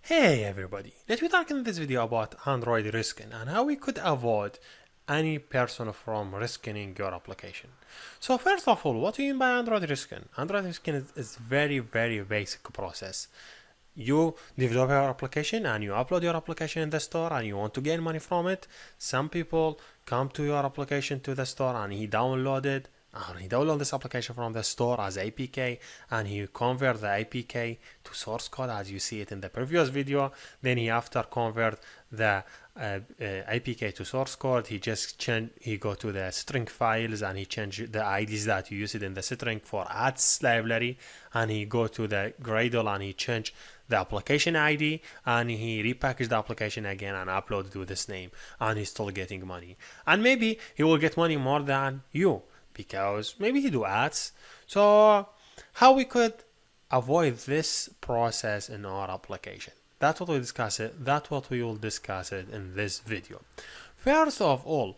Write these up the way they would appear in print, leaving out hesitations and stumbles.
Hey everybody, let me talk in this video about Android risking and how we could avoid any person from risking your application. So first of all, what do you mean by Android risking? Android risking is very basic process. You develop your application and you upload your application in the store and you want to gain money from it. Some people come to your application to the store and he download it. And he download this application from the store as APK and he convert the APK to source code as you see it in the previous video. Then he after convert the APK to source code, he just he go to the string files and he change the IDs that you use it in the string for ads library, and he go to the Gradle and he change the application ID and he repackage the application again and upload to this name, and he's still getting money. And maybe he will get money more than you, because maybe he do ads. So how we could avoid this process in our application? That's what we discuss it. That's what we will discuss it in this video. First of all,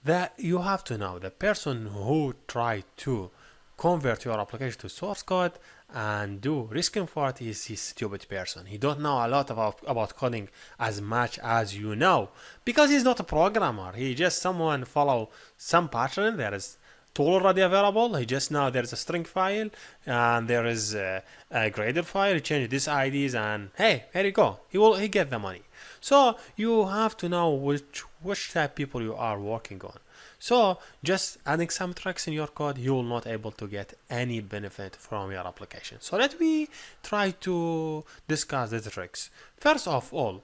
that you have to know the person who tried to convert your application to source code and do risking for it is a stupid person. He don't know a lot about coding as much as you know, because he's not a programmer. He just someone follow some pattern. There is tool already available. He just now there's a string file and there is a graded file. He change these IDs and hey, here you go. He get the money. So you have to know which type of people you are working on. So just adding some tricks in your code, you will not able to get any benefit from your application. So let me try to discuss the tricks. First of all,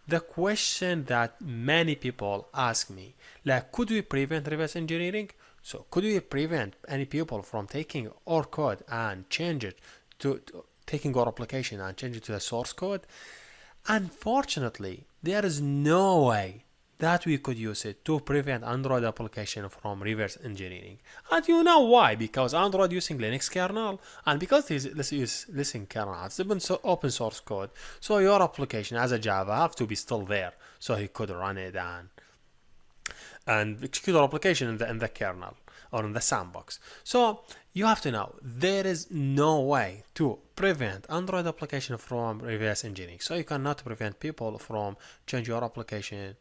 the question that many people ask me, like, could we prevent reverse engineering? So could we prevent any people from taking our code and change it to taking our application and change it to the source code? Unfortunately, there is no way that we could use it to prevent Android application from reverse engineering. And you know why? Because Android using Linux kernel, and because let's use Linux kernel, it's open source code. So your application as a Java have to be still there, so he could run it and execute our application in the kernel or in the sandbox. So you have to know there is no way to prevent Android application from reverse engineering. So you cannot prevent people from change your application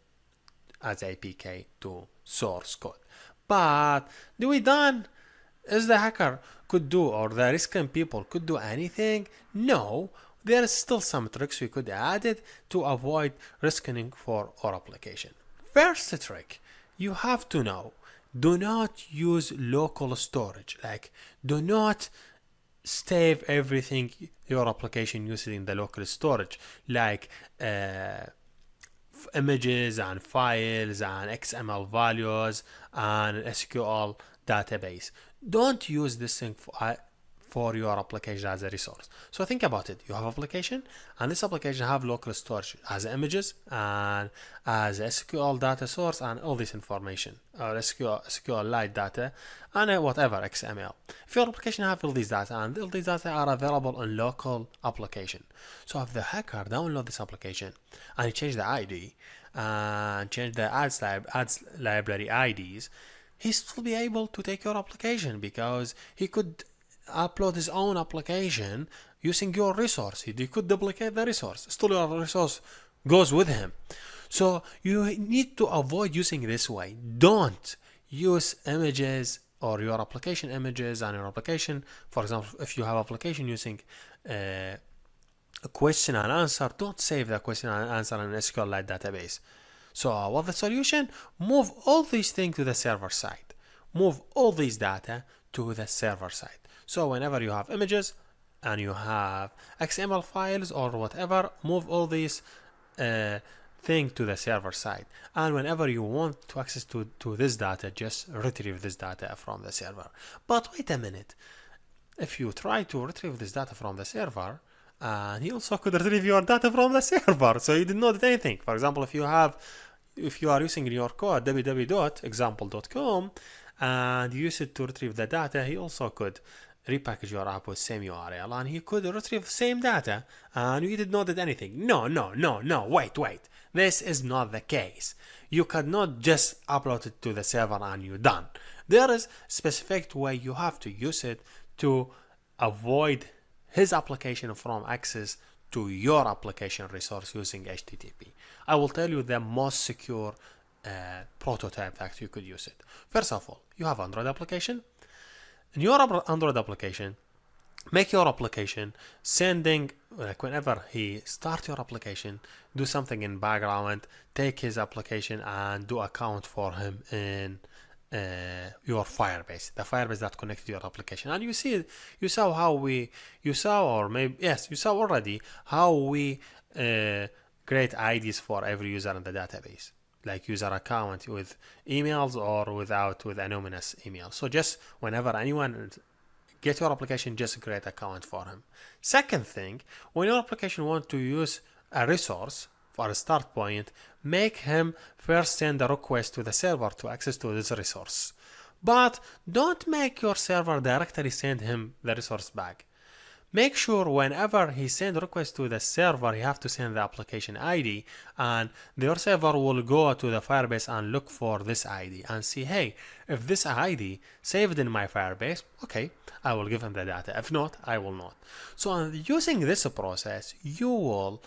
as APK to source code. But do we done? Is the hacker could do, or the risking people could do anything? No. There is still some tricks we could add it to avoid risking for our application. First trick, you have to know, do not use local storage. Like, do not save everything your application using in the local storage, like images and files and XML values and SQL database. Don't use this thing for your application as a resource. So think about it. You have application, and this application have local storage as images and as SQL data source and all this information, or SQLite data and whatever XML. If your application have all these data, and all these data are available on local application. So if the hacker download this application and he change the ID and change the ads library IDs, he still be able to take your application, because he could upload his own application using your resource. He could duplicate the resource. Still your resource goes with him. So you need to avoid using this way. Don't use images or your application images and your application. For example, if you have application using a question and answer, don't save the question and answer in SQLite database. So what's the solution? Move all these things to the server side. Move all these data to the server side. So whenever you have images and you have XML files or whatever, move all these things to the server side. And whenever you want to access to this data, just retrieve this data from the server. But wait a minute. If you try to retrieve this data from the server, and he also could retrieve your data from the server, so you did not do anything. For example, if you are using in your code www.example.com and you use it to retrieve the data, he also could repackage your app with same URL and he could retrieve the same data and you did not do anything. No, wait. This is not the case. You cannot just upload it to the server and you're done. There is a specific way you have to use it to avoid his application from access to your application resource using HTTP. I will tell you the most secure prototype that you could use it. First of all, you have Android application. In your Android application, make your application sending, like whenever he start your application, do something in background, take his application and do account for him in your Firebase, the Firebase that connects to your application. And you saw already how we create IDs for every user in the database, like user account with emails or with anonymous email. So just whenever anyone get your application, just create account for him. Second thing, when your application want to use a resource for a start point, make him first send a request to the server to access to this resource. But don't make your server directly send him the resource back. Make sure whenever he send a request to the server, you have to send the application ID, and your server will go to the Firebase and look for this ID and see, hey, if this ID saved in my Firebase, okay, I will give him the data. If not, I will not. So using this process, you will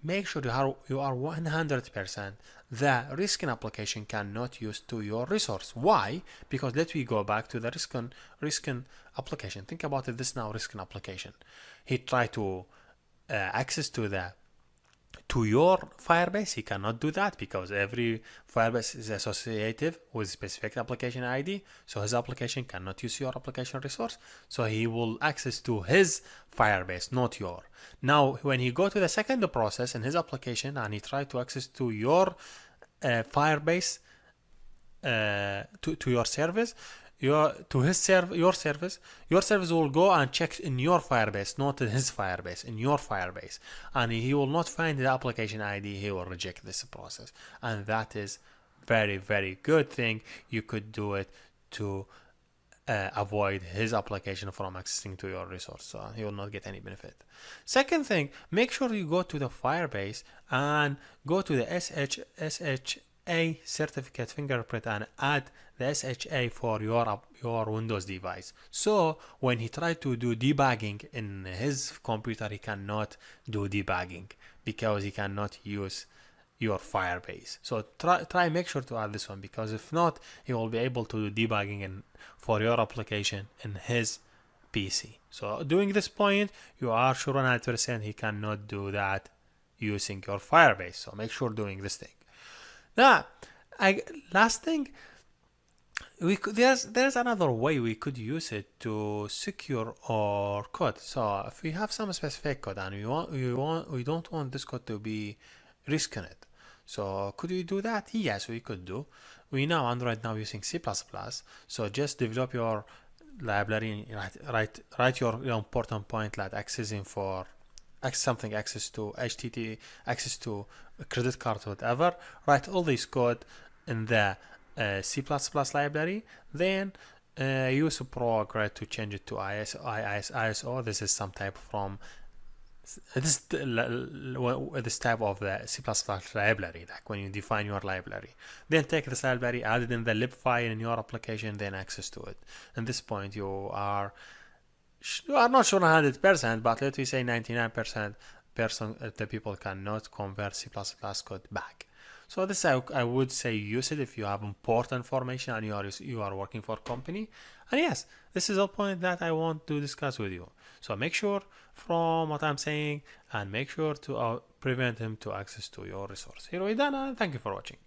make sure you are 100% the Riskin application cannot use to your resource. Why? Because let me go back to the Riskin application. Think about it. This now Riskin application. He tried to access to your Firebase. He cannot do that because every Firebase is associative with specific application ID. So his application cannot use your application resource. So he will access to his Firebase, not your. Now, when he go to the second process in his application and he try to access to your Firebase, to your service, your service will go and check in your Firebase, not in his Firebase, in your Firebase, and he will not find the application ID. He will reject this process, and that is very, very good thing. You could do it to avoid his application from accessing to your resource, so he will not get any benefit. Second thing, make sure you go to the Firebase and go to the SHA certificate fingerprint and add the SHA for your Windows device. So when he tries to do debugging in his computer, he cannot do debugging because he cannot use your Firebase. So try make sure to add this one, because if not, he will be able to do debugging for your application in his PC. So doing this point, you are sure 100% he cannot do that using your Firebase. So make sure doing this thing. Now, last thing, there's another way we could use it to secure our code. So if we have some specific code and we don't want this code to be risking it. So could we do that? Yes, we could do. We know Android now using C++. So just develop your library and write your important point like access to HTTP, access to a credit card, whatever. Write all this code in the C++ library. Then use a program to change it to ISO. This is some type from this type of the C++ library, like when you define your library. Then take this library, add it in the lib file in your application, then access to it. At this point, you are not sure 100%, but let me say 99% the people cannot convert C++ code back. So this I would say use it if you have important information and you are working for a company. And yes, this is a point that I want to discuss with you. So make sure from what I'm saying and make sure to prevent him to access to your resource. Here we're done, and thank you for watching.